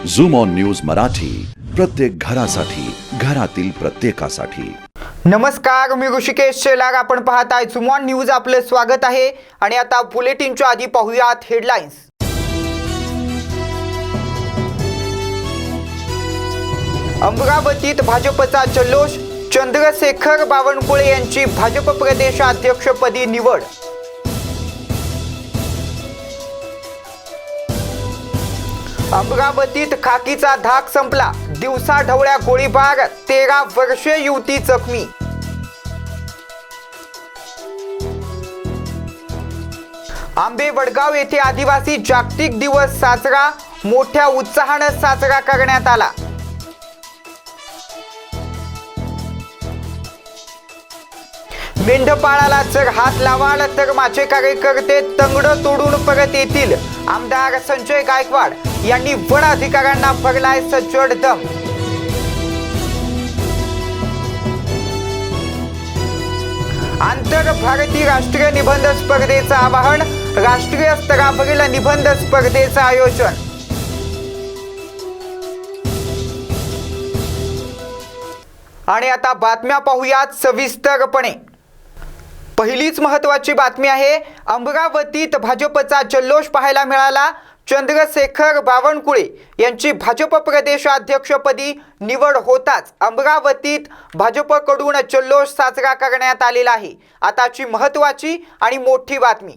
Zoom on news Marathi, प्रत्येक घरासाठी, घरातील प्रत्येकासाठी। नमस्कार, मी ऋषिकेश शेलार, आपण पाहताय झूम ऑन न्यूज। आपले स्वागत आहे आणि आता बुलेटिनच्या आधी पाहूयात हेडलाईन्स। अमरावतीत भाजपचा जल्लोष, चंद्रशेखर बावनकुळे यांची भाजप प्रदेशाध्यक्षपदी निवड। अमरावतीत खाकीचा धाक संपला, दिवसा ढवळ्या गोळीबार, 13 वर्षीय युवती जखमी। आंबे वडगाव येथे आदिवासी जागतिक दिवस साजरा, मोठ्या उत्साहाने साजरा करण्यात आला। मेंढपाळाला जर हात लावाल तर माझे कार्यकर्ते तंगड तोडून परत येतील, आमदार संजय गायकवाड यांनी वन अधिकाऱ्यांना भरलाय सज्जड दम। आंतर भारतीय राष्ट्रीय निबंध स्पर्धेचं आवाहन, राष्ट्रीय स्तरावरील निबंध स्पर्धेचं आयोजन। आणि आता बातम्या पाहूयात सविस्तरपणे। पहिलीच महत्त्वाची बातमी आहे, अमरावतीत भाजपचा जल्लोष पाहायला मिळाला। चंद्रशेखर बावनकुळे यांची भाजप प्रदेशाध्यक्षपदी निवड होताच अमरावतीत भाजपकडून जल्लोष साजरा करण्यात आलेला आहे। आताची महत्त्वाची आणि मोठी बातमी,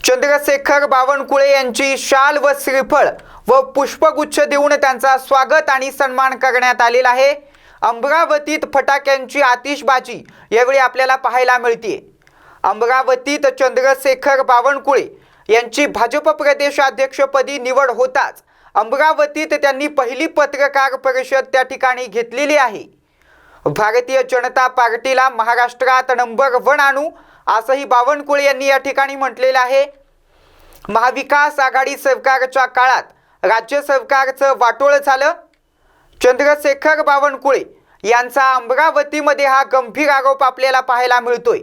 चंद्रशेखर बावनकुळे यांची शाल व श्रीफळ व पुष्पगुच्छ देऊन त्यांचा स्वागत आणि सन्मान करण्यात आलेला आहे। अमरावतीत फटाक्यांची आतिषबाजी यावेळी आपल्याला पाहायला मिळते। अमरावतीत चंद्रशेखर बावनकुळे यांची भाजप प्रदेशाध्यक्षपदी निवड होताच अमरावतीत त्यांनी पहिली पत्रकार परिषद त्या ठिकाणी घेतलेली आहे। भारतीय जनता पार्टीला महाराष्ट्रात नंबर 1 आणू असंही बावनकुळे यांनी या ठिकाणी म्हटलेलं आहे। महाविकास आघाडी सरकारच्या काळात राज्य सरकारचं वाटोळ झालं। चंद्रशेखर बावनकुळे यांचा अमरावतीमध्ये हा गंभीर आरोप आपल्याला पाहायला मिळतोय।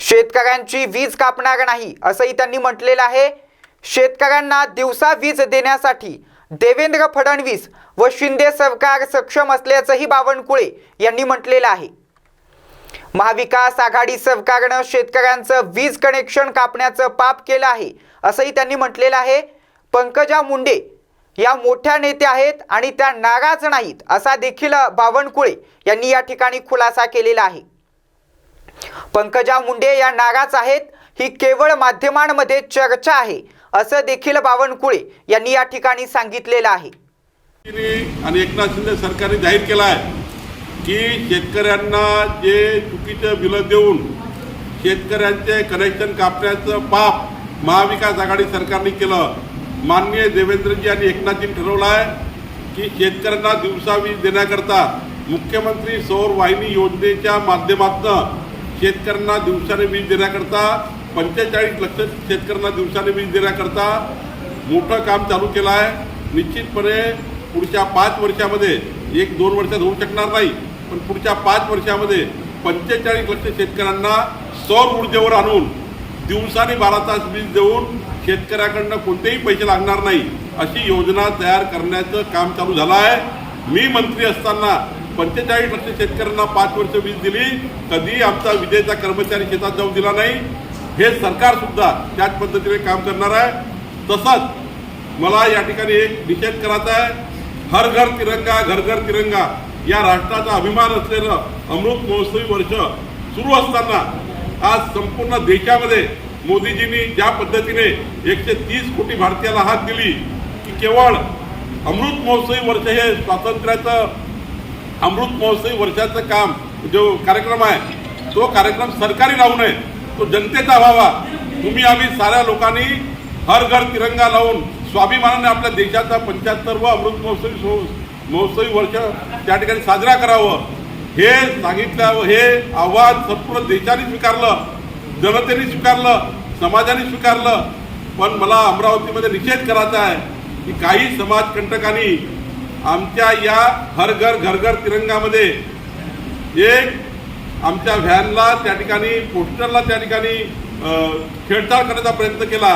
शेतकऱ्यांची वीज कापणार नाही असंही त्यांनी म्हटलेलं आहे। शेतकऱ्यांना दिवसा वीज देण्यासाठी देवेंद्र फडणवीस व शिंदे सरकार सक्षम असल्याचंही बावनकुळे यांनी म्हटलेलं आहे। महाविकास आघाडी सरकारनं शेतकऱ्यांचं वीज कनेक्शन कापण्याचं पाप केलं आहे असंही त्यांनी म्हटलेलं आहे। पंकजा मुंडे या मोठ्या नेत्या आहेत आणि त्या नाराज नाहीत असा देखील बावनकुळे यांनी या ठिकाणी खुलासा केलेला आहे। पंकजा मुंडे या नाराज आहेत, ही केवळ माध्यमांमध्ये चर्चा आहे असं देखील बावनकुळे यांनी या ठिकाणी सांगितलेलं आहे। आणि एकनाथ शिंदे सरकारने जाहीर केला आहे की शेतकऱ्यांना जे चुकीचे बिलं देऊन शेतकऱ्यांचे कनेक्शन कापण्याचं पाप महाविकास आघाडी सरकारने केलं। माननीय देवेंद्रजी आणि एकनाथजी ठरवलं आहे की शेतकऱ्यांना दिवसा वीज देण्याकरता मुख्यमंत्री सौर वाहिनी योजनेच्या माध्यमातून शेतकऱ्यांना दिवसाने वीज देण्याकरता 45 लक्ष शेतकऱ्यांना दिवसाने वीज देण्याकरता मोठं काम चालू केलं आहे। निश्चितपणे पुढच्या 5 वर्षामध्ये 1-2 वर्षात होऊ शकणार नाही, पण पुढच्या 5 वर्षामध्ये 45 लक्ष शेतकऱ्यांना सौर ऊर्जेवर आणून दिवसाने 12 तास वीज देऊन शेतकऱ्याकडनं कोणतेही पैसे लागणार नाही अशी योजना तयार करण्याचं काम चालू झालं आहे। मी मंत्री असताना 45 लक्ष शेतकऱ्यांना 5 वर्ष वीज दिली, कधी आमचा विजेचा कर्मचारी शेतात जाऊ दिला नाही। हे सरकार सुद्धा त्याच पद्धतीने काम करणार आहे। तसंच मला या ठिकाणी एक निषेध करायचा आहे, हर घर तिरंगा घर घर तिरंगा या राष्ट्राचा अभिमान असलेलं अमृत महोत्सवी वर्ष सुरू असताना आज संपूर्ण देशामध्ये मोदीजींनी ज्या पद्धतीने 130 कोटी भारतीयाला हात दिली की केवळ अमृत महोत्सवी वर्ष हे स्वातंत्र्याचं अमृत महोत्सवी वर्षाचं काम जो कार्यक्रम आहे तो कार्यक्रम सरकारी राहू नये, तो जनतेचा व्हावा। तुम्ही आम्ही साऱ्या लोकांनी हर घर तिरंगा लावून स्वाभिमानाने आपल्या देशाचा 75वा अमृत महोत्सवी वर्ष त्या ठिकाणी साजरा करावं हे सांगितलं। हे आव्हान संपूर्ण देशाने स्वीकारलं, जनतेने स्वीकारलं, समाजाने स्वीकारलं। पण मला अमरावतीमध्ये निषेध करायचा आहे की काही समाजकंटकांनी आमच्या या हर घर घर घर तिरंगामध्ये एक आमच्या व्हॅनला त्या ठिकाणी पोस्टरला त्या ठिकाणी छेडछाड करण्याचा प्रयत्न केला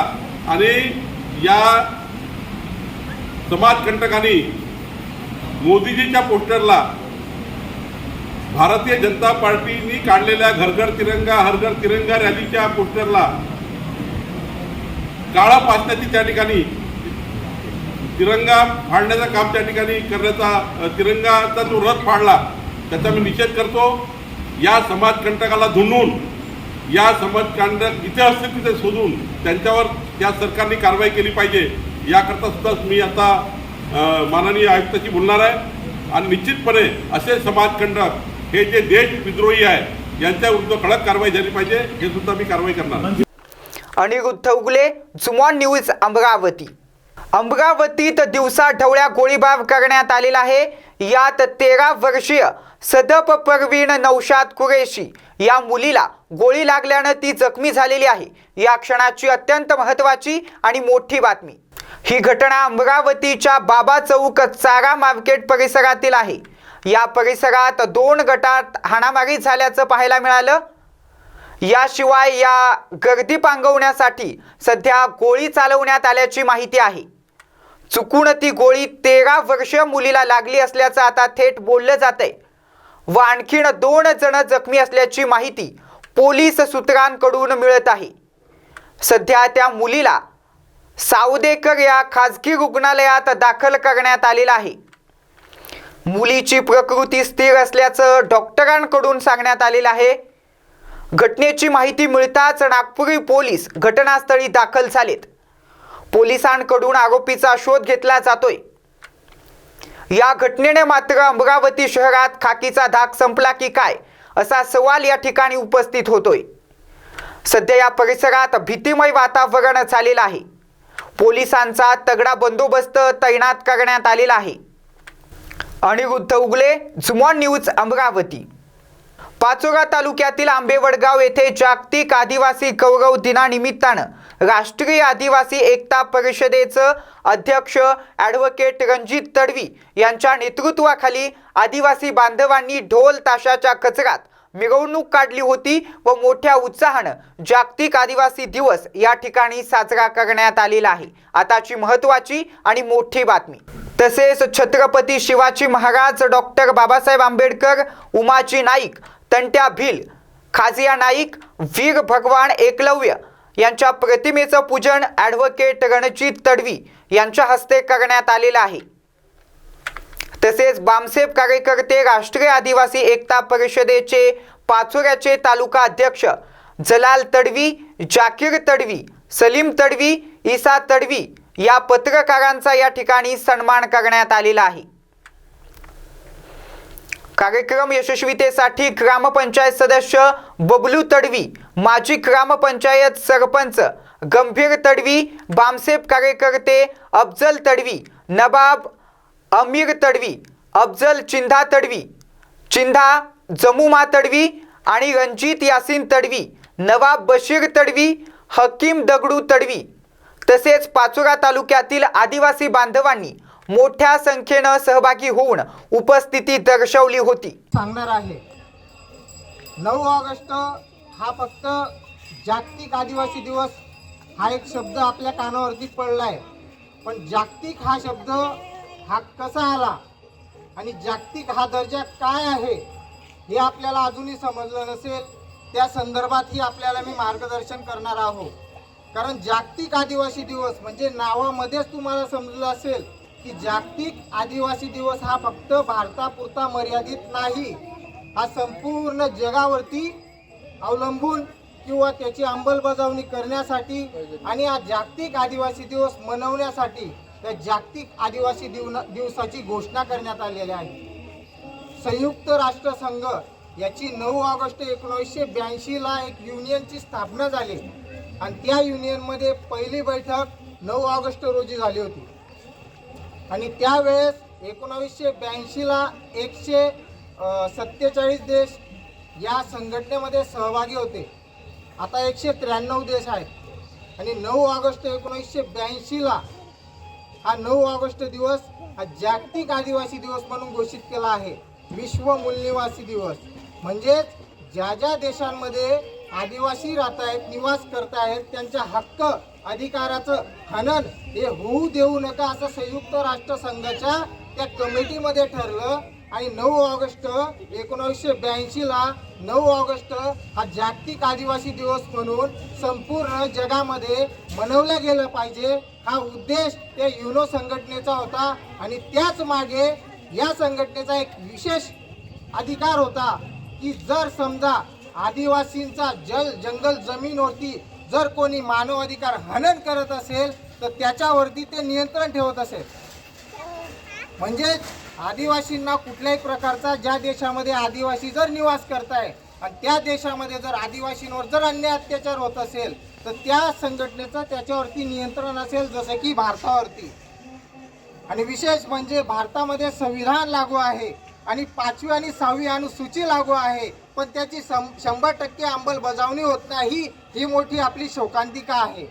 आणि या समाजकंटकांनी मोदीजीच्या पोस्टरला भारतीय जनता पार्टीनी काढलेल्या घर घर तिरंगा हर घर तिरंगा रॅलीच्या पोस्टरला काळा पासण्याची त्या ठिकाणी तिरंगा फाडण्याचं काम त्या ठिकाणी करण्याचा तिरंगाचा जो रथ फाडला त्याचा मी निषेध करतो. या समाजकंटकाला धुंडून या समाजकंटक जिथे असतील तिथे शोधून त्यांच्यावर त्या सरकारने कारवाई केली पाहिजे. याकरता सुद्धा मी आता माननीय आयुक्ताशी बोलणार आहे आणि निश्चितपणे असे समाजकंटक हे जे देशविद्रोही आहे यांच्या विरुद्ध कडक कारवाई झाली पाहिजे हे सुद्धा मी कारवाई करणार. अनिरुद्ध उगले, जुमॉन न्यूज, अमरावती. अमरावतीत दिवसा ढवळ्या गोळीबार करण्यात आलेला आहे. यात 13 वर्षीय सदप परवीन नौशाद कुरेशी या मुलीला गोळी लागल्यानं ती जखमी झालेली आहे. या क्षणाची अत्यंत महत्त्वाची आणि मोठी बातमी. ही घटना अमरावतीच्या बाबा चौक चारा मार्केट परिसरातील आहे. या परिसरात 2 गटात हाणामारी झाल्याचं पाहायला मिळालं. याशिवाय या गर्दी पांगवण्यासाठी सध्या गोळी चालवण्यात आल्याची माहिती आहे. चुकून ती गोळी 13 वर्षीय मुलीला लागली असल्याचं आता थेट बोललं जातंय व आणखीन 2 जण जखमी असल्याची माहिती पोलीस सूत्रांकडून मिळत आहे. सध्या त्या मुलीला सावदेकर या खाजगी रुग्णालयात दाखल करण्यात आलेलं आहे. मुलीची प्रकृती स्थिर असल्याचं डॉक्टरांकडून सांगण्यात आलेलं आहे. घटनेची माहिती मिळताच नागपुरी पोलीस घटनास्थळी दाखल झालेत. पोलिसांकडून आरोपीचा शोध घेतला जातोय. या घटनेने मात्र अमरावती शहरात खाकीचा धाक संपला की काय असा सवाल या ठिकाणी उपस्थित होतोय. सध्या या परिसरात भीतिमय वातावरण झालेलं आहे. पोलिसांचा तगडा बंदोबस्त तैनात करण्यात आलेला आहे. अनिरुद्ध उगले, जुमॉन न्यूज, अमरावती. पाचोरा तालुक्यातील आंबेवडगाव येथे जागतिक आदिवासी गौरव दिनानिमित्तानं राष्ट्रीय आदिवासी एकता परिषदेचं अध्यक्ष ॲडव्होकेट रणजित तडवी यांच्या नेतृत्वाखाली आदिवासी बांधवांनी ढोल ताशाच्या गजरात मिरवणूक काढली होती व मोठ्या उत्साहानं जागतिक आदिवासी दिवस या ठिकाणी साजरा करण्यात आलेला आहे. आताची महत्त्वाची आणि मोठी बातमी. तसेच छत्रपती शिवाजी महाराज, डॉक्टर बाबासाहेब आंबेडकर, उमाजी नाईक, तंट्या भिल, खाजिया नाईक, वीर भगवान एकलव्य यांच्या प्रतिमेचं पूजन ॲडव्होकेट रणजित तडवी यांच्या हस्ते करण्यात आलेलं आहे. तसेच बामसेब कार्यकर्ते राष्ट्रीय आदिवासी एकता परिषदेचे पाचोऱ्याचे तालुका अध्यक्ष जलाल तडवी, जाकीर तडवी, सलीम तडवी, ईसा तडवी या पत्रकारांचा या ठिकाणी सन्मान करण्यात आलेला आहे. कार्यक्रम यशस्वीतेसाठी ग्रामपंचायत सदस्य बबलू तडवी, माजी ग्रामपंचायत सरपंच गंभीर तडवी, बामसेब कार्यकर्ते अफजल तडवी, नवाब अमीर तडवी, अफजल चिंधा तडवी, चिंधा जमुमा तडवी आणि रणजित यासीन तडवी, नवाब बशीर तडवी, हकीम दगडू तडवी तसेच पाचोरा तालुक्यातील आदिवासी बांधवांनी मोठ्या संख्येनं सहभागी होऊन उपस्थिती दर्शवली होती. सांगणार आहे 9 ऑगस्ट हा फक्त जागतिक आदिवासी दिवस हा एक शब्द आपल्या कानावरती पडलाय, पण जागतिक हा शब्द हा कसा आला आणि जागतिक हा दर्जा काय आहे हे आपल्याला अजूनही समजलं नसेल. त्या संदर्भातही आपल्याला मी मार्गदर्शन करणार आहोत. कारण जागतिक आदिवासी दिवस म्हणजे नावामध्येच तुम्हाला समजलं असेल की जागतिक आदिवासी दिवस हा फक्त भारतापुरता मर्यादित नाही, हा संपूर्ण जगावरती अवलंबून किंवा त्याची अंमलबजावणी करण्यासाठी आणि हा जागतिक आदिवासी दिवस मनवण्यासाठी त्या जागतिक आदिवासी दिवसाची घोषणा करण्यात आलेली आहे. संयुक्त राष्ट्रसंघ याची 9 ऑगस्ट 1982ला एक युनियनची स्थापना झाली आणि त्या युनियनमध्ये पहिली बैठक 9 ऑगस्ट रोजी झाली होती आणि त्यावेळेस 1982ला 147 देश या संघटनेमध्ये सहभागी होते. आता 193 देश आहेत आणि 9 ऑगस्ट 1982ला हा 9 ऑगस्ट दिवस हा जागतिक आदिवासी दिवस म्हणून घोषित केला आहे. विश्व मूलनिवासी दिवस म्हणजेच ज्या ज्या देशांमध्ये आदिवासी राहत आहेत, निवास करत आहेत, त्यांच्या हक्क अधिकाराचं हनन हे होऊ देऊ नका असं संयुक्त राष्ट्रसंघाच्या त्या कमिटीमध्ये ठरलं आणि 9 ऑगस्ट 1982ला 9 ऑगस्ट हा जागतिक आदिवासी दिवस म्हणून संपूर्ण जगामध्ये मनवला गेलं पाहिजे हा उद्देश त्या युनो संघटनेचा होता. आणि त्याच मागे या संघटनेचा एक विशेष अधिकार होता की जर समजा आदिवासींचा जंगल जमीनवरती जर कोणी मानव अधिकार हनन करत असेल तर त्याच्यावरती ते नियंत्रण ठेवत असेल. म्हणजे आदिवासींना कुठल्याही प्रकारचा ज्या देशामध्ये आदिवासी जर निवास करताय आणि त्या देशामध्ये जर आदिवासींवर जर अन्याय अत्याचार होत असेल तर त्या संघटनेचं त्याच्यावरती नियंत्रण असेल, जसं की भारतावरती. आणि विशेष म्हणजे भारतामध्ये संविधान लागू आहे आणि 5वी आणि 6वी अनुसूची लागू आहे, पण त्याची 100% अंमलबजावणी होत नाही. ही मोठी आपली शोकांतिका आहे.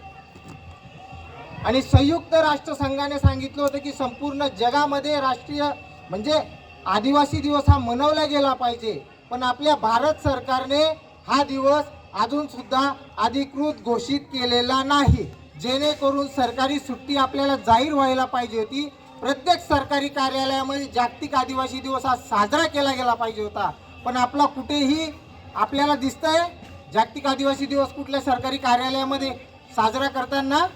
आणि संयुक्त राष्ट्रसंघाने सांगितलं होतं की संपूर्ण जगामध्ये राष्ट्रीय म्हणजे आदिवासी दिवस हा मनवला गेला पाहिजे, पण आपल्या भारत सरकारने हा दिवस अजून सुद्धा अधिकृत घोषित केलेला नाही. जेणेकरून सरकारी सुट्टी आपल्याला जाहीर व्हायला पाहिजे होती. प्रत्येक सरकारी कार्यालयामध्ये जागतिक आदिवासी दिवस हा साजरा केला गेला पाहिजे होता, पण आपला कुठेही आपल्याला दिसतंय जागतिक आदिवासी दिवस कुठल्या सरकारी कार्यालयामध्ये साजरा करताना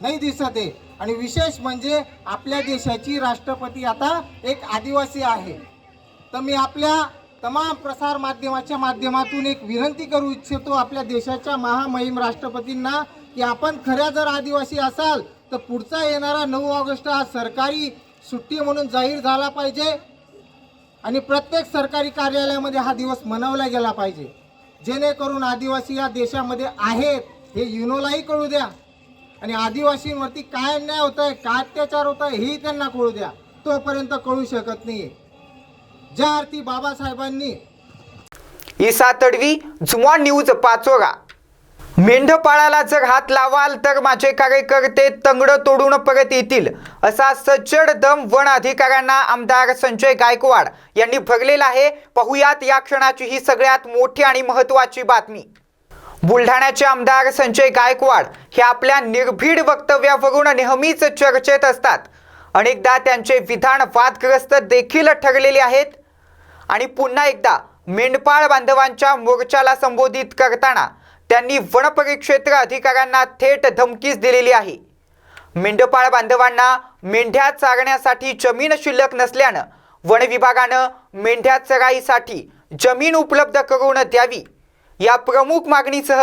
नाही दिसत आहे. आणि विशेष म्हणजे आपल्या देशाची राष्ट्रपती आता एक आदिवासी आहे. तर मी आपल्या तमाम प्रसार माध्यमाच्या माध्यमातून एक विनंती करू इच्छितो आपल्या देशाच्या महामहिम राष्ट्रपतींना की आपण खऱ्या जर आदिवासी असाल तर पुढचा येणारा 9 ऑगस्ट हा सरकारी सुट्टी म्हणून जाहीर झाला पाहिजे आणि प्रत्येक सरकारी कार्यालयामध्ये हा दिवस मनवला गेला पाहिजे. जेणेकरून आदिवासी या देशामध्ये आहेत हे युनोलाही कळू द्या आणि आदिवासींवरती काय अन्याय होत आहे, काय अत्याचार होत आहे हेही त्यांना कळू द्या. तोपर्यंत कळू शकत नाही. ज्या अर्थी बाबासाहेबांनी ईसा तडवी, झुमा न्यूज, पाचोरा. मेंढपाळाला जर हात लावाल तर माझे कार्यकर्ते तंगड तोडून परत येतील, असा सज्जड दम वन अधिकाऱ्यांना आमदार संजय गायकवाड यांनी भरलेला आहे. पाहुयात या क्षणाची ही सगळ्यात मोठी आणि महत्त्वाची बातमी. बुलढाण्याचे आमदार संजय गायकवाड हे आपल्या निर्भीड वक्तव्यावरून नेहमीच चर्चेत असतात. अनेकदा त्यांचे विधान वादग्रस्त देखील ठरलेले आहेत. आणि पुन्हा एकदा मेंढपाळ बांधवांच्या मोर्चाला संबोधित करताना त्यांनी वनपरिक्षेत्र अधिकाऱ्यांना थेट धमकीच दिलेली आहे. मेंढपाळ बांधवांना मेंढ्या चारण्यासाठी जमीन शिल्लक नसल्यानं वन विभागानं मेंढ्या चराईसाठी जमीन उपलब्ध करून द्यावी या प्रमुख मागणीसह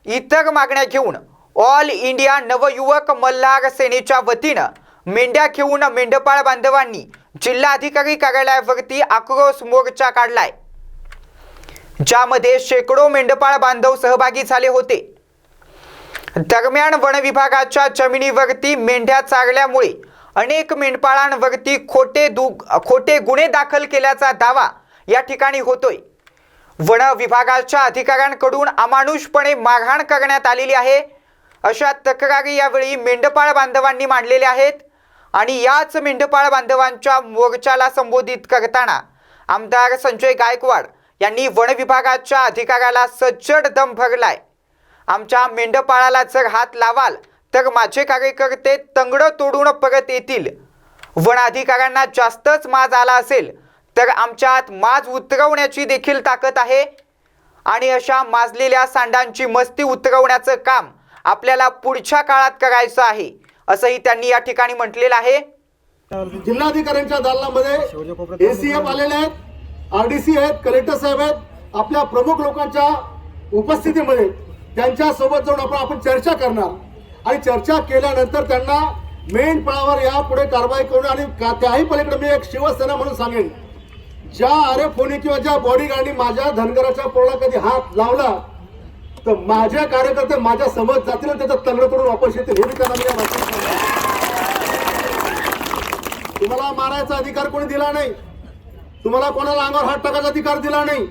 इतर मागण्या घेऊन ऑल इंडिया नवयुवक मल्हार सेनेच्या वतीनं मेंढ्या घेऊन मेंढपाळ बांधवांनी जिल्हाधिकारी कार्यालयावरती आक्रोश मोर्चा काढलाय, ज्यामध्ये शेकडो मेंढपाळ बांधव सहभागी झाले होते. दरम्यान वन विभागाच्या जमिनीवरती मेंढ्या चारल्यामुळे अनेक मेंढपाळांवरती खोटे गुन्हे दाखल केल्याचा दावा या ठिकाणी होतोय. वन विभागाच्या अधिकाऱ्यांकडून अमानुषपणे मारहाण करण्यात आलेली आहे, अशा तक्रारी यावेळी मेंढपाळ बांधवांनी मांडलेल्या आहेत. आणि याच मेंढपाळ बांधवांच्या मोर्चाला संबोधित करताना आमदार संजय गायकवाड यांनी वन विभागाच्या अधिकाऱ्याला सज्जड दम भरलाय. आमच्या मेंढपाळाला जर हात लावाल तर माझे कार्यकर्ते तंगड तोडून परत येतील. वन अधिकाऱ्यांना जास्तच माज आला असेल तर आमच्यात माज उतरवण्याची देखील ताकद आहे आणि अशा माजलेल्या सांडांची मस्ती उतरवण्याचं काम आपल्याला पुढच्या काळात करायचं आहे, असंही त्यांनी या ठिकाणी म्हटलेलं आहे. जिल्हाधिकाऱ्यांच्या दालनामध्ये एसीएफ आलेले आहेत, आरडीसी आहेत, कलेक्टर साहेब आहेत. आपल्या प्रमुख लोकांच्या उपस्थितीमध्ये त्यांच्या सोबत जाऊन आपण चर्चा करणार आणि चर्चा केल्यानंतर त्यांना मेंढपाळावर यापुढे कारवाई करून आणि त्याही पलीकडे मी एक शिवसेना म्हणून सांगेन, ज्या आरेफोनी किंवा ज्या बॉडीगार्डनी माझ्या धनगराच्या पोळाला कधी हात लावला तर माझे कार्यकर्ते माझ्या समोर जातील आणि त्याचा तंगड तोडून वापस येतील. हे मी त्यांना तुम्हाला मारायचा अधिकार कोणी दिला नाही, तुम्हाला कोणाला अंगावर हात टाकायचा अधिकार दिला नाही.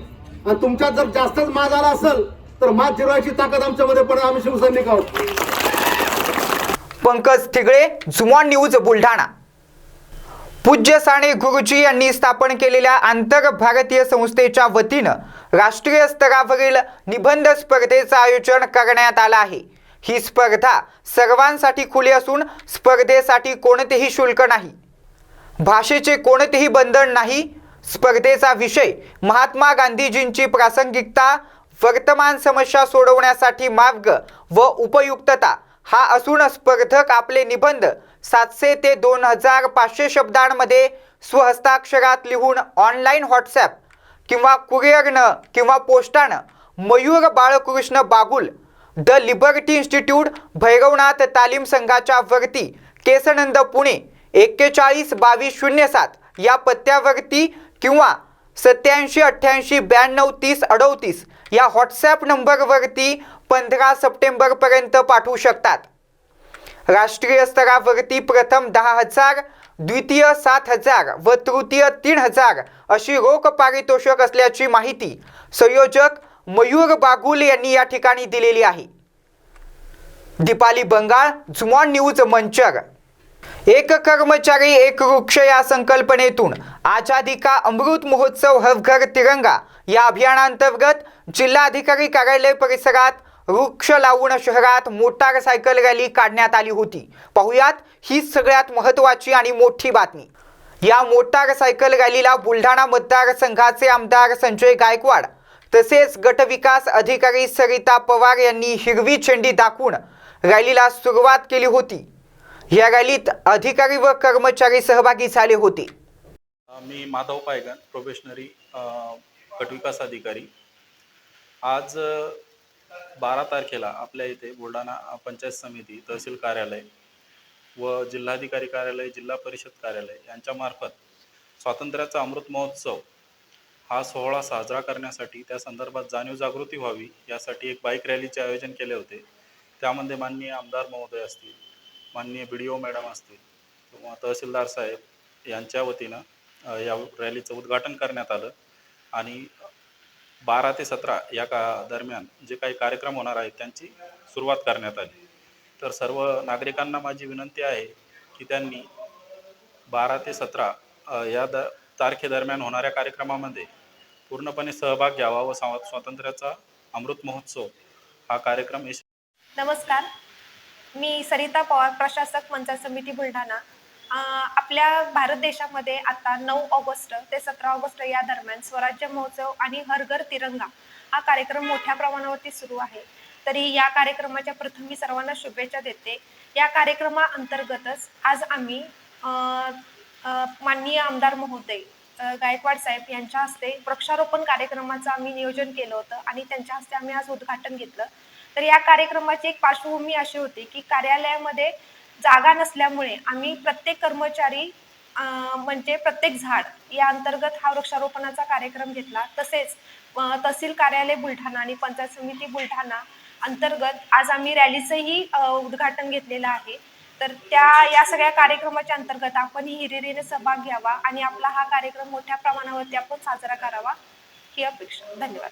आणि तुमच्यात जर जास्तच माज आला असेल तर माज जिरवायची ताकद आमच्यामध्ये पण आम्ही शिवसैनिक आहोत. पंकज थिगळे, झुमा न्यूज, बुलढाणा. पूज्य साने गुरुजी यांनी स्थापन केलेल्या आंतर भारतीय संस्थेच्या वतीनं राष्ट्रीय स्तरावरील निबंध स्पर्धेचं आयोजन करण्यात आलं आहे. ही स्पर्धा सर्वांसाठी खुली असून स्पर्धेसाठी कोणतेही शुल्क नाही. भाषेचे कोणतेही बंधन नाही. स्पर्धेचा विषय महात्मा गांधीजींची प्रासंगिकता, वर्तमान समस्या सोडवण्यासाठी मार्ग व उपयुक्तता हा असून स्पर्धक आपले निबंध 700 ते 2500 शब्दांमध्ये स्वहस्ताक्षरात लिहून ऑनलाईन व्हॉट्सॲप किंवा कुरिअरनं किंवा पोस्टानं Mayur Balkrishna Bagul, the liberty institute, Bhairavnath तालीम संघाच्या वरती, केसनंद, पुणे 412207 या पत्त्यावरती किंवा 87 88 92 30 38 या व्हॉट्सॲप नंबरवरती 15 सप्टेंबरपर्यंत पाठवू शकतात. राष्ट्रीय स्तरावरती प्रथम 10,000, द्वितीय 7,000 व तृतीय 3,000 अशी रोख पारितोषिक असल्याची माहिती संयोजक मयूर बागुल यांनी या ठिकाणी दिलेली आहे. दीपाली बंगाळ, झुमॉन न्यूज, मंचर. एक कर्मचारी एक वृक्ष या संकल्पनेतून आजादी का अमृत महोत्सव हर घर तिरंगा या अभियानांतर्गत जिल्हाधिकारी कार्यालय परिसरात वृक्ष लावून शहरात मोटारसायकल रॅली काढण्यात आली होती. पाहुयात ही सगळ्यात महत्त्वाची आणि मोठी बातमी. या मोटारसायकल रॅलीला बुलढाणा मतदारसंघाचे आमदार संजय गायकवाड तसेच गटविकास अधिकारी सरिता पवार यांनी हिरवी झेंडी दाखवून रॅलीला सुरुवात केली होती. या रॅलीत अधिकारी व कर्मचारी सहभागी झाले होते. मी माधव पायगन, प्रोबेशनरी गटविकास अधिकारी. आज 12 तारखेला आपल्या इथे बुलढाणा पंचायत समिती, तहसील कार्यालय व जिल्हाधिकारी कार्यालय, जिल्हा परिषद कार्यालय यांच्यामार्फत स्वातंत्र्याचा अमृत महोत्सव हा सोहळा साजरा करण्यासाठी, त्या संदर्भात जाणीव जागृती व्हावी यासाठी एक बाईक रॅलीचे आयोजन केले होते. त्यामध्ये माननीय आमदार महोदय असतील, माननीय BDO मॅडम असतील किंवा तहसीलदार साहेब यांच्या वतीनं या रॅलीचं उद्घाटन करण्यात आलं आणि 12 ते 17 या दरम्यान जे काही कार्यक्रम होणार आहेत त्यांची सुरुवात करण्यात आली. तर सर्व नागरिकांना माझी विनंती आहे की त्यांनी 12 ते 17 या तारखेदरम्यान होणाऱ्या कार्यक्रमामध्ये पूर्णपणे सहभाग घ्यावा व स्वातंत्र्याचा अमृत महोत्सव हा कार्यक्रम. नमस्कार, मी सरिता पवार, प्रशासक पंचायत समिती बुलढाणा. आपल्या भारत देशामध्ये आता 9 ऑगस्ट ते 17 ऑगस्ट या दरम्यान स्वराज्य महोत्सव आणि हर घर तिरंगा हा कार्यक्रम मोठ्या प्रमाणावरती सुरू आहे. तरी या कार्यक्रमाच्या प्रथम मी सर्वांना शुभेच्छा देते. या कार्यक्रमाअंतर्गतच आज आम्ही माननीय आमदार महोदय गायकवाड साहेब यांच्या हस्ते वृक्षारोपण कार्यक्रमाचं आम्ही नियोजन केलं होतं आणि त्यांच्या हस्ते आम्ही आज उद्घाटन घेतलं. तर या कार्यक्रमाची एक पार्श्वभूमी अशी होती की कार्यालयामध्ये जागा नसल्यामुळे आम्ही प्रत्येक कर्मचारी म्हणजे प्रत्येक झाड या अंतर्गत हा वृक्षारोपणाचा कार्यक्रम घेतला. तसेच तहसील कार्यालय बुलढाणा आणि पंचायत समिती बुलढाणा अंतर्गत आज आम्ही रॅलीचंही उद्घाटन घेतलेलं आहे. तर या सगळ्या कार्यक्रमाच्या अंतर्गत आपणही हिरिरीने सहभाग घ्यावा आणि आपला हा कार्यक्रम मोठ्या प्रमाणावरती आपण साजरा करावा ही अपेक्षा. धन्यवाद.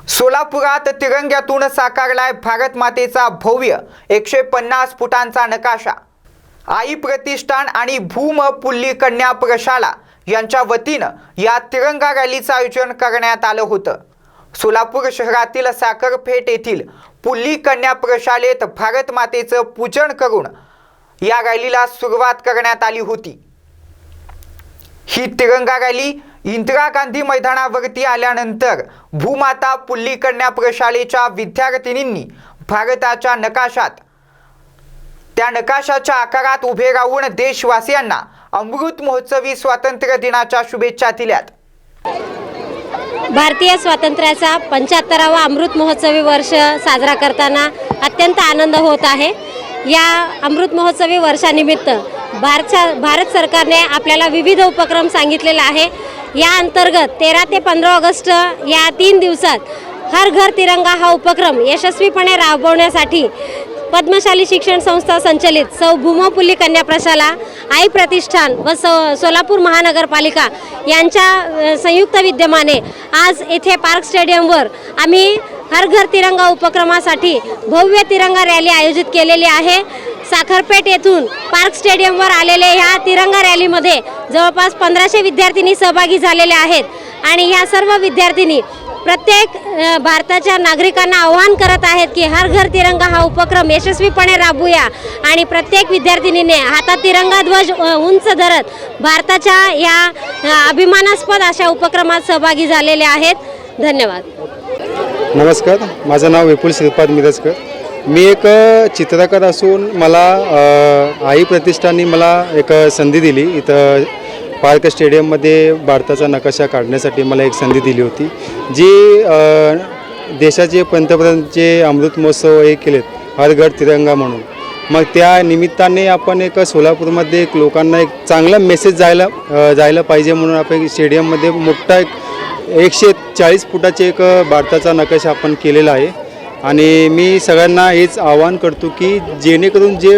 सोलापुरात तिरंग्यातून साकारलाय भारत मातेचा भव्य 150 फुटांचा नकाशा. आई प्रतिष्ठान आणि भूमपुल्ली कन्या प्रशाला यांच्या वतीनं या तिरंगा रॅलीचं आयोजन करण्यात आलं होतं. सोलापूर शहरातील साखरपेठ येथील पुल्ली कन्या प्रशालेत भारत मातेचं पूजन करून या रॅलीला सुरुवात करण्यात आली होती. ही तिरंगा रॅली इंदिरा गांधी मैदानावरती आल्यानंतर भूमाता पुल्ली कन्या प्रशालेच्या विद्यार्थिनींनी भारताच्या त्या नकाशाच्या आकारात उभे राहून देशवासियांना अमृत महोत्सवी स्वातंत्र्य दिनाच्या शुभेच्छा दिल्यात. भारतीय स्वातंत्र्याचा 75वा अमृत महोत्सवी वर्ष साजरा करताना अत्यंत आनंद होत आहे. या अमृत महोत्सवी वर्षानिमित्त भारत सरकारने आपल्याला विविध उपक्रम सांगितलेला आहे. या अंतर्गत 13 ते 15 ऑगस्ट या 3 दिवसात हर घर तिरंगा हा उपक्रम यशस्वीपणे राबवण्यासाठी पद्मशाली शिक्षण संस्था संचलित सौ भूमपुल्ली कन्या प्रशाला, आई प्रतिष्ठान व सोलापूर महानगरपालिका यांच्या संयुक्त विद्यमाने आज येथे पार्क स्टेडियमवर आम्ही हर घर तिरंगा उपक्रमासाठी भव्य तिरंगा रॅली आयोजित केलेली आहे. साखरपेठ येथून पार्क स्टेडियमवर आलेले ह्या तिरंगा रॅलीमध्ये जवळपास 1500 विद्यार्थिनी सहभागी झालेले आहेत आणि ह्या सर्व विद्यार्थिनी प्रत्येक भारताच्या नागरिकांना आवाहन करत आहेत की हर घर तिरंगा हा उपक्रम यशस्वीपणे राबवूया आणि प्रत्येक विद्यार्थिनीने हातात तिरंगा ध्वज उंच धरत भारताच्या या अभिमानास्पद अशा उपक्रमात सहभागी झालेले आहेत. धन्यवाद. नमस्कार, माझं नाव विपुल श्रीपाद मिरजकर. मी एक चित्रकार असून मला आई प्रतिष्ठाननी मला एक संधी दिली. इथं पार्क स्टेडियममध्ये भारताचा नकाशा काढण्यासाठी मला एक संधी दिली होती, जी देशाचे पंतप्रधानचे अमृत महोत्सव हे केलेत हर घर तिरंगा म्हणून. मग त्या निमित्ताने आपण एक सोलापूरमध्ये एक लोकांना एक चांगला मेसेज जायला पाहिजे म्हणून आपण स्टेडियममध्ये मोठा एक 140 फुटाचे एक भारताचा नकाशा आपण केलेला आहे. आणि मी सगळ्यांना हेच आवाहन करतो की जेणेकरून जे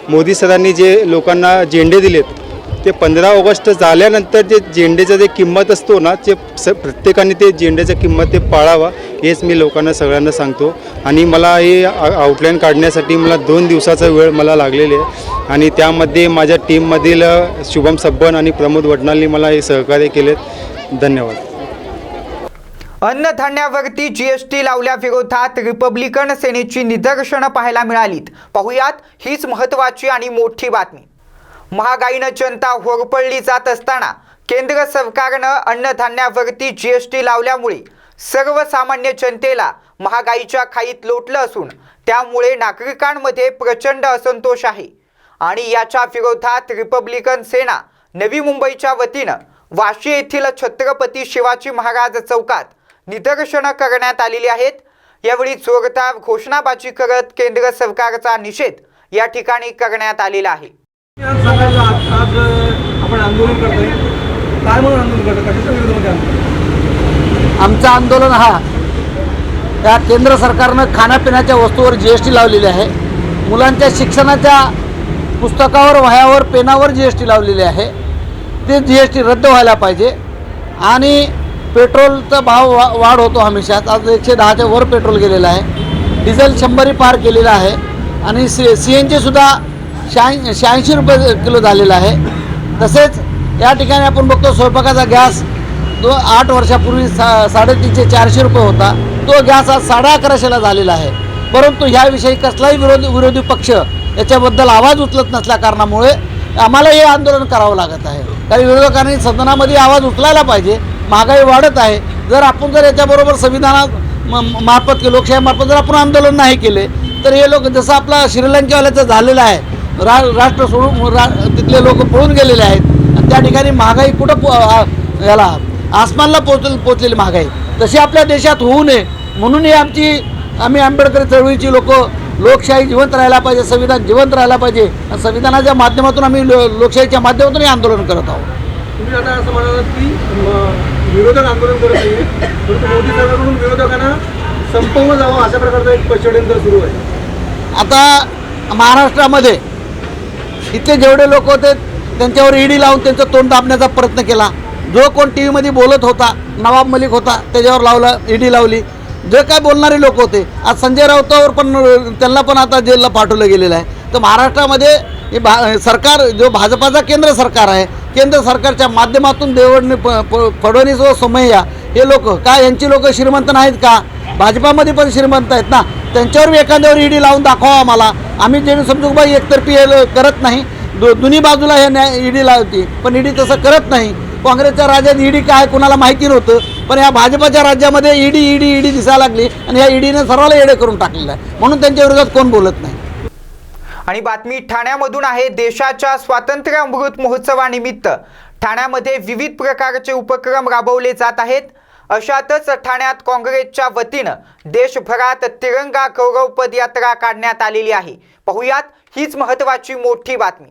मोदी सरांनी जे लोकांना झेंडे दिलेत ते 15 ऑगस्ट झाल्यानंतर जे झेंडेचा जे किंमत असतो ना, ते प्रत्येकाने ते झेंडेचा किंमत ते पाळावा, हेच मी लोकांना सगळ्यांना सांगतो. आणि मला हे आउटलाईन काढण्यासाठी मला 2 दिवसाचा वेळ मला लागलेले आहे. आणि त्यामध्ये माझ्या टीममधील शुभम सब्बन आणि प्रमोद वडनालनी मला हे सहकार्य केले. धन्यवाद. अन्नधान्यावरती जीएसटी लावल्याविरोधात रिपब्लिकन सेनेची निदर्शनं पाहायला मिळालीत. पाहुयात हीच महत्त्वाची आणि मोठी बातमी. महागाईनं जनता होरपळली जात असताना केंद्र सरकारनं अन्नधान्यावरती जीएसटी लावल्यामुळे सर्वसामान्य जनतेला महागाईच्या खाईत लोटलं असून त्यामुळे नागरिकांमध्ये प्रचंड असंतोष आहे. आणि याच्या विरोधात रिपब्लिकन सेना नवी मुंबईच्या वतीनं वाशी येथील छत्रपती शिवाजी महाराज चौकात निदर्शनं करण्यात आलेली आहेत. यावेळी जोरदार घोषणाबाजी करत केंद्र सरकारचा निषेध या ठिकाणी करण्यात आलेला आहे. आज आपण आंदोलन करतोय, काय म्हणून आंदोलन करतो, कशाच्या विरोधामध्ये आंदोलन? आमचं आंदोलन हा या केंद्र सरकारनं खाण्यापिण्याच्या वस्तूवर जीएसटी लावलेली आहे. मुलांच्या शिक्षणाच्या पुस्तकावर, वह्यावर, पेनावर जीएसटी लावलेली आहे. ते जीएसटी रद्द व्हायला पाहिजे. आणि पेट्रोलचा भाव वाढ होतो हमेशाच. आज 110च्या वर पेट्रोल गेलेलं आहे. डिझेल 100 पार केलेलं आहे. आणि CNG सुद्धा 86 रुपये किलो झालेला आहे. तसेच या ठिकाणी आपण बघतो स्वयंपाकाचा गॅस 8 वर्षापूर्वी 350-400 रुपये होता. तो गॅस आज 1150ला झालेला आहे. परंतु ह्याविषयी कसलाही विरोधी पक्ष याच्याबद्दल आवाज उचलत नसल्या कारणामुळे आम्हाला हे आंदोलन करावं लागत आहे. काही विरोधकांनी सदनामध्ये आवाज उचलायला पाहिजे. महागाई वाढत आहे. जर आपण जर याच्याबरोबर संविधानात मार्फत लोकशाहीमार्फत जर आपण आंदोलन नाही केले तर हे लोक, जसं आपला श्रीलंकेवाल्याचं झालेलं आहे, राष्ट्र सोडून तिथले लोक पळून गेलेले आहेत. आणि त्या ठिकाणी महागाई कुठं याला आसमानला पोचलेली महागाई तशी आपल्या देशात होऊ नये म्हणून ही आम्ही आंबेडकरी चळवळीची लोकशाही जिवंत राहायला पाहिजे, संविधान जिवंत राहायला पाहिजे. आणि संविधानाच्या माध्यमातून आम्ही लोकशाहीच्या माध्यमातून आंदोलन करत आहोत. तुम्ही आता असं म्हणालात की विरोधक आंदोलन करत नाही, परंतु मोदी सरकारकडून विरोधकांना संपवलं जावं अशा प्रकारचं एक षडयंत्र सुरू आहे. आता महाराष्ट्रामध्ये इथले जेवढे लोक होते त्यांच्यावर ईडी लावून त्यांचं तोंड दाबण्याचा प्रयत्न केला. जो कोण टी व्हीमध्ये बोलत होता, नवाब मलिक होता, त्याच्यावर लावलं, ईडी लावली. जे काय बोलणारे लोक होते, आज संजय राऊतावर पण त्यांना पण आता जेलला पाठवलं गेलेलं आहे. तर महाराष्ट्रामध्ये हे सरकार जो भाजपाचा केंद्र सरकार आहे, केंद्र सरकारच्या माध्यमातून फडणवीस व सोमय्या हे लोक काय, यांची लोक श्रीमंत नाहीत का? भाजपामध्ये पण श्रीमंत आहेत ना. त्यांच्यावर एखाद्यावर ईडी लावून दाखवा आम्हाला. आम्ही जे समजू बाई एकतर्फी करत नाही, दोन्ही बाजूला हे ईडी लावते, पण ईडी तसं करत नाही. काँग्रेसच्या राज्यात ईडी काय कुणाला माहिती नव्हतं, पण या भाजपाच्या राज्यामध्ये ईडी दिसायला लागली आणि या ईडीने सर्वाला येडे करून टाकलेलं आहे. म्हणून त्यांच्या विरोधात कोण बोलत नाही. आणि बातमी ठाण्यामधून आहे. देशाच्या स्वातंत्र्य अमृत महोत्सवानिमित्त ठाण्यामध्ये विविध प्रकारचे उपक्रम राबवले जात आहेत. अशातच ठाण्यात काँग्रेसच्या वतीनं देशभरात तिरंगा गौरव पदयात्रा काढण्यात आलेली आहे. पाहुयात हीच महत्त्वाची मोठी बातमी.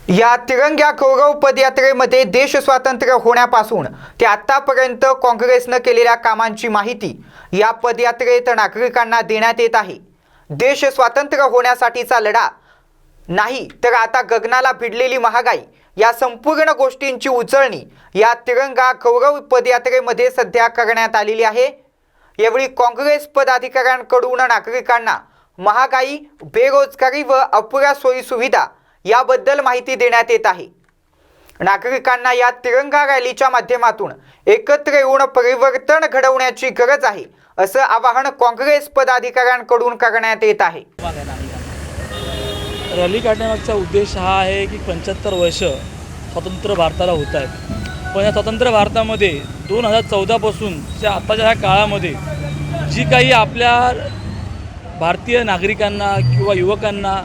या तिरंग्या गौरव पदयात्रेमध्ये देश स्वातंत्र्य होण्यापासून ते आतापर्यंत काँग्रेसनं केलेल्या कामांची माहिती या पदयात्रेत नागरिकांना देण्यात येत आहे. देश स्वातंत्र्य होण्यासाठीचा लढा नाही तर आता गगनाला भिडलेली महागाई या संपूर्ण गोष्टींची उजळणी या तिरंगा गौरव पदयात्रेमध्ये सध्या करण्यात आलेली आहे. यावेळी काँग्रेस पदाधिकाऱ्यांकडून नागरिकांना महागाई, बेरोजगारी व अपुऱ्या सोयी सुविधा याबद्दल माहिती देण्यात येत आहे. नागरिकांना या तिरंगा रॅलीच्या माध्यमातून एकत्र येऊन परिवर्तन घडवण्याची गरज आहे असं आवाहन काँग्रेस पदाधिकाऱ्यांकडून करण्यात येत आहे. रॅली काढण्यामागचा उद्देश हा आहे की 75 वर्ष स्वतंत्र भारताला होत आहेत, पण या स्वतंत्र भारतामध्ये 2014पासूनच्या आत्ताच्या ह्या काळामध्ये जी काही आपल्या भारतीय नागरिकांना किंवा युवकांना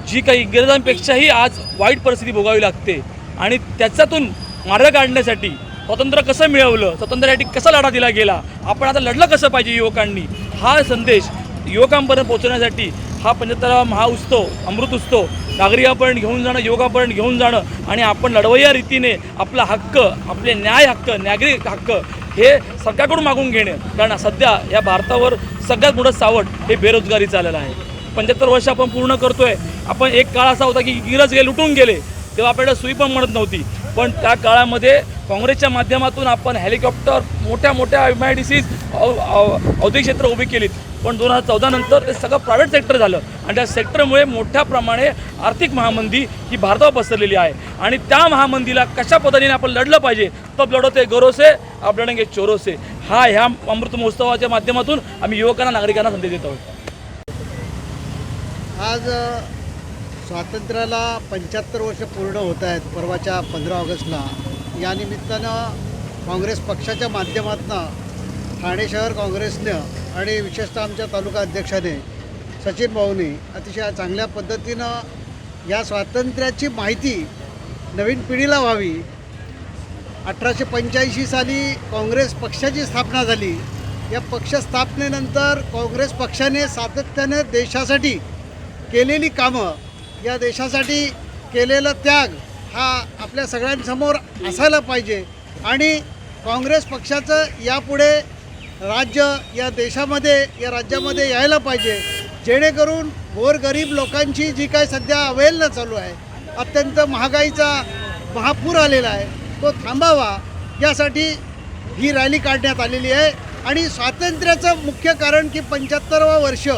जी काही इंग्रजांपेक्षाही आज वाईट परिस्थिती भोगावी लागते आणि त्याच्यातून मार्ग काढण्यासाठी स्वातंत्र्य कसं मिळवलं, स्वातंत्र्यासाठी कसा लढा दिला गेला, आपण आता लढलं कसं पाहिजे युवकांनी, हा संदेश युवकांपर्यंत पोहोचवण्यासाठी हा 75वा महाउत्सव अमृत उत्सव नागरिकांपर्यंत घेऊन जाणं, युवकांपर्यंत घेऊन जाणं आणि आपण लढवय्या रीतीने आपला हक्क, आपले न्याय हक्क, नागरिक हक्क हे सरकारकडून मागून घेणं. कारण सध्या या भारतावर सगळ्यात मोठं सावट हे बेरोजगारी चाललेलं आहे. 75 वर्ष आपण पूर्ण करतोय. आपण एक काळ असा होता की इंग्रज लुटून गेले तेव्हा आपल्याला सुई पण म्हणत नव्हती, पण त्या काळामध्ये काँग्रेसच्या माध्यमातून आपण हेलिकॉप्टर, मोठ्या मोठ्या MIDCs औद्योगिक क्षेत्र उभी केलीत. पण 2014 नंतर ते सगळं प्रायव्हेट सेक्टर झालं आणि त्या सेक्टरमुळे मोठ्या प्रमाणे आर्थिक महामंदी ही भारतावर पसरलेली आहे आणि त्या महामंदीला कशा पद्धतीने आपण लढलं पाहिजे. तब लढवते गोरों से अब लढेंगे चोरों से, हा ह्या अमृत महोत्सवाच्या माध्यमातून आम्ही युवकांना, नागरिकांना संदेश देत आहोत. आज स्वातंत्र्याला 75 वर्ष पूर्ण होत आहेत. परवाच्या 15 ऑगस्टला या निमित्तानं काँग्रेस पक्षाच्या माध्यमातून ठाणे शहर काँग्रेसनं आणि विशेषतः आमच्या तालुका अध्यक्षाने सचिन भाऊनी अतिशय चांगल्या पद्धतीनं या स्वातंत्र्याची माहिती नवीन पिढीला व्हावी. 1885 साली काँग्रेस पक्षाची स्थापना झाली. या पक्ष स्थापनेनंतर काँग्रेस पक्षाने सातत्याने देशासाठी केलेली कामं, या देशासाठी केलेला त्याग हा आपल्या सगळ्यांसमोर असायला पाहिजे आणि काँग्रेस पक्षाचं यापुढे राज्य या देशामध्ये, या राज्यामध्ये यायला पाहिजे, जेणेकरून गोरगरीब लोकांची जी काय सध्या अवहेलना चालू आहे, अत्यंत महागाईचा महापूर आलेला आहे, तो थांबावा यासाठी ही रॅली काढण्यात आलेली आहे. आणि स्वातंत्र्याचं मुख्य कारण की 75वा वर्ष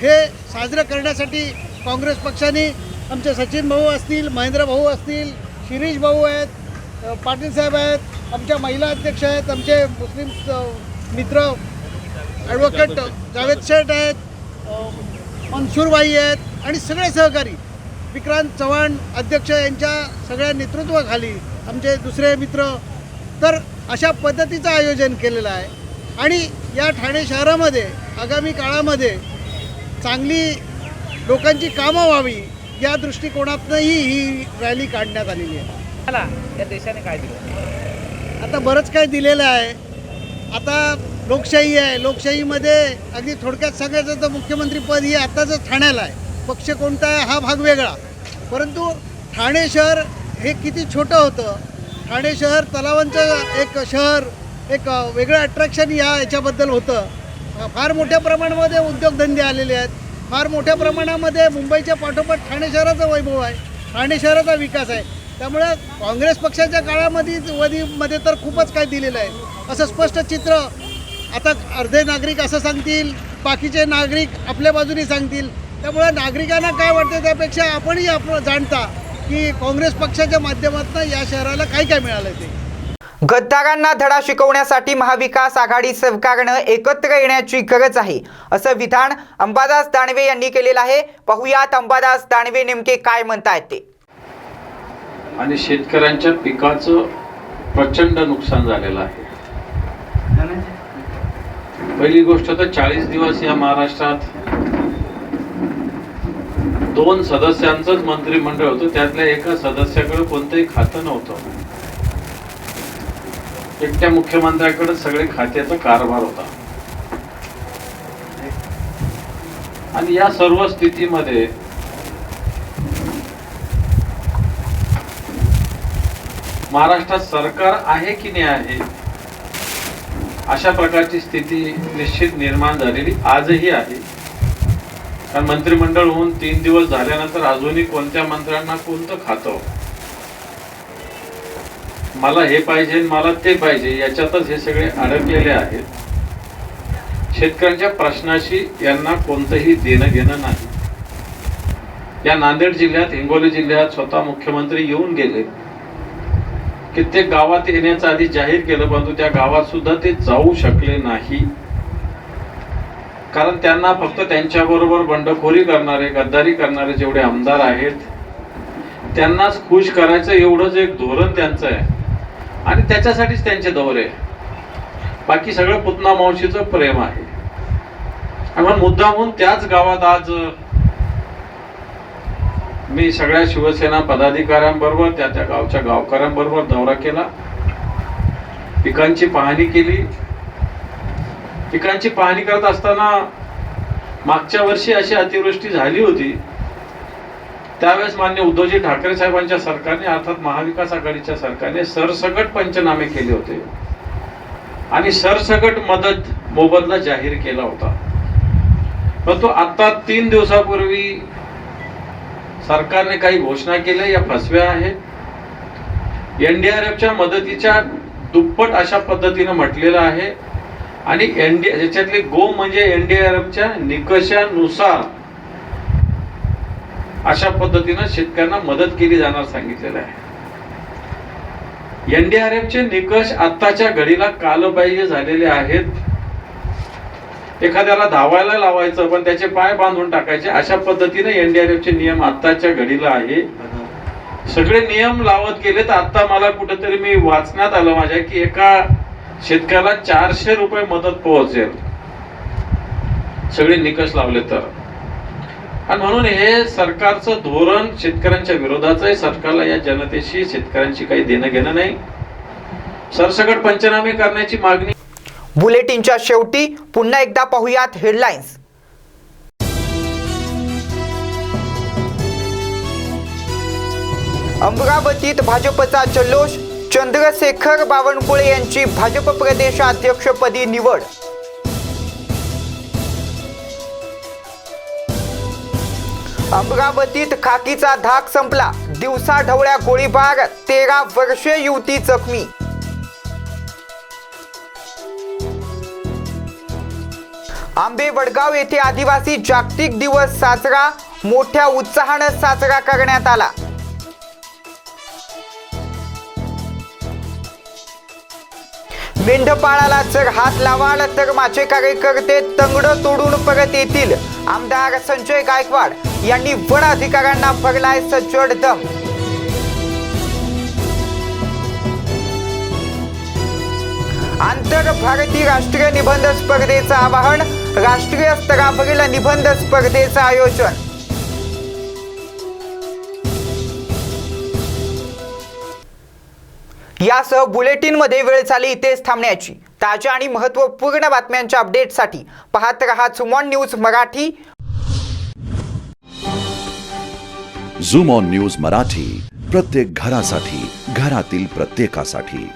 हे साजरं करण्यासाठी काँग्रेस पक्षाने आमचे सचिन भाऊ असतील, महेंद्र भाऊ असतील, शिरीष भाऊ आहेत, पाटील साहेब आहेत, आमच्या महिला अध्यक्ष आहेत, आमचे मुस्लिम मित्र ॲडव्होकेट जावेद शेठ आहेत, मनसूरबाई आहेत आणि सगळे सहकारी विक्रांत चव्हाण अध्यक्ष यांच्या सगळ्या नेतृत्वाखाली आमचे दुसरे मित्र, तर अशा पद्धतीचं आयोजन केलेलं आहे. आणि या ठाणे शहरामध्ये आगामी काळामध्ये चांगली लोकांची कामं व्हावी या दृष्टिकोनातूनही ही रॅली काढण्यात आलेली आहे. या देशाने काय दिलं? आता बरंच काय दिलेलं आहे. आता लोकशाही आहे. लोकशाहीमध्ये अगदी थोडक्यात सांगायचं तर मुख्यमंत्रीपद ही आताच ठाण्याला आहे. पक्ष कोणता आहे हा भाग वेगळा, परंतु ठाणे शहर हे किती छोटं होतं. ठाणे शहर तलावांचं एक शहर, एक वेगळं अट्रॅक्शन याच्याबद्दल होतं. फार मोठ्या प्रमाणामध्ये उद्योगधंदे आलेले आहेत. फार मोठ्या प्रमाणामध्ये मुंबईच्या पाठोपाठ ठाणे शहराचा वैभव आहे, ठाणे शहराचा विकास आहे. त्यामुळे काँग्रेस पक्षाच्या काळामध्ये तर खूपच काय दिलेलं आहे असं स्पष्ट चित्र आता अर्धे नागरिक असं सांगतील, बाकीचे नागरिक आपल्या बाजूने सांगतील. त्यामुळे नागरिकांना काय वाटतं त्यापेक्षा आपणही जाणता की काँग्रेस पक्षाच्या माध्यमातून या शहराला काय काय मिळालं ते. गद्दारांना धडा शिकवण्यासाठी महाविकास आघाडी सरकारनं एकत्र येण्याची गरज आहे असं विधान अंबादास दानवे यांनी केलेलं आहे. पाहुयात अंबादास दानवे नेमके काय म्हणतायत ते. आणि शेतकऱ्यांच्या पिकाचं प्रचंड नुकसान झालेलं आहे. पहिली गोष्ट तर 40 दिवस या महाराष्ट्रात 2 सदस्यांचंच मंत्रिमंडळ होतं. त्यातल्या एका सदस्याकडे कोणतंही खातं नव्हतं. एकट्या मुख्यमंत्र्याकडे सगळे खात्याचा कारभार होता. आणि या सर्व स्थितीमध्ये महाराष्ट्रात सरकार आहे की नाही आहे अशा प्रकारची स्थिती निश्चित निर्माण झालेली आजही आहे. कारण मंत्रिमंडळ होऊन 3 दिवस झाल्यानंतर अजूनही कोणत्या मंत्र्यांना कोणतं खातं, मला हे पाहिजे मला ते पाहिजे याच्यातच हे सगळे अडकलेले आहेत. शेतकऱ्यांच्या प्रश्नाशी यांना कोणतंही देणं घेणं नाही. या नांदेड जिल्ह्यात, हिंगोली जिल्ह्यात स्वतः मुख्यमंत्री येऊन गेले कित्येक गावात येण्याचं आधी जाहीर केलं, परंतु त्या गावात सुद्धा ते जाऊ शकले नाही. कारण त्यांना फक्त त्यांच्याबरोबर बंडखोरी करणारे, गद्दारी करणारे जेवढे आमदार आहेत त्यांनाच खुश करायचं एवढंच एक धोरण त्यांचं आहे आणि त्याच्यासाठीच त्यांचे दौरे. बाकी सगळं पुतना मावशीचं प्रेम आहे. आणि मुद्दामून त्याच गावात आज मी सगळ्या शिवसेना पदाधिकाऱ्यांबरोबर त्या गावच्या गावकऱ्यांबरोबर दौरा केला, पिकांची पाहणी केली. पिकांची पाहणी करत असताना मागच्या वर्षी अशी अतिवृष्टी झाली होती, त्यावेळेस मान्य उद्धवजी ठाकरे साहेबांच्या सरकारने अर्थात महाविकास आघाडीच्या सरकारने सरसकट पंचनामे केले होते आणि सरसकट मदत मोबदला जाहीर केला होता. परंतु आता 3 दिवसापूर्वी सरकारने काही घोषणा केल्या या फसव्या आहेत. NDRFच्या मदतीच्या दुप्पट अशा पद्धतीने म्हटलेलं आहे आणि याच्यातले गो म्हणजे NDRFच्या निकषानुसार अशा पद्धतीने शेतकऱ्यांना मदत केली जाणार सांगितलेलं आहे. NDRFचे निकष आत्ताच्या घडीला कालबाह्य झालेले आहेत. एखाद्याला धावायला लावायचं पण त्याचे पाय बांधून टाकायचे अशा पद्धतीने NDRFचे नियम आत्ताच्या घडीला आहे. सगळे नियम लावत गेले तर आता मला कुठेतरी मी वाचण्यात आलं माझ्या की एका शेतकऱ्याला 400 रुपये मदत पोहोचेल सगळे निकष लावले तर. आणि म्हणून हे सरकारचं धोरण शेतकऱ्यांच्या विरोधाचं आहे. सरकारला या जनतेशी शेतकऱ्यांशी काही देणं घेणं नाही. सरसकट पंचनामे करण्याची मागणी. बुलेटिनच्या शेवटी पुन्हा एकदा पाहूयात हेडलाईन्स. अमरावतीत भाजपचा जल्लोष, चंद्रशेखर बावनकुळे यांची भाजप प्रदेशाध्यक्षपदी निवड. अमरावतीत खाकीचा धाक संपला, दिवसा ढवळ्या गोळीबार, 13 वर्षीय युवती जखमी. आंबे वडगाव येथे आदिवासी जागतिक दिवस साजरा, मोठ्या उत्साहाने साजरा करण्यात आला. मेंढपाळाला जर हात लावाल तर माझे कार्यकर्ते तंगड तोडून परत येतील, आमदार संजय गायकवाड यांनी वन अधिकाऱ्यांना भरलाय सज्जड दम. आंतर भारतीय राष्ट्रीय निबंध स्पर्धेचं आवाहन, राष्ट्रीय स्तरावरील निबंध स्पर्धेचं आयोजन. यासह बुलेटिनमध्ये वेळ झाली इथेच थांबण्याची. ताज्या आणि महत्त्वपूर्ण बातम्यांच्या अपडेटसाठी पाहत रहा zoom news Marathi. Zoom on news Marathi, प्रत्येक घरासाठी, घरातील प्रत्येकासाठी.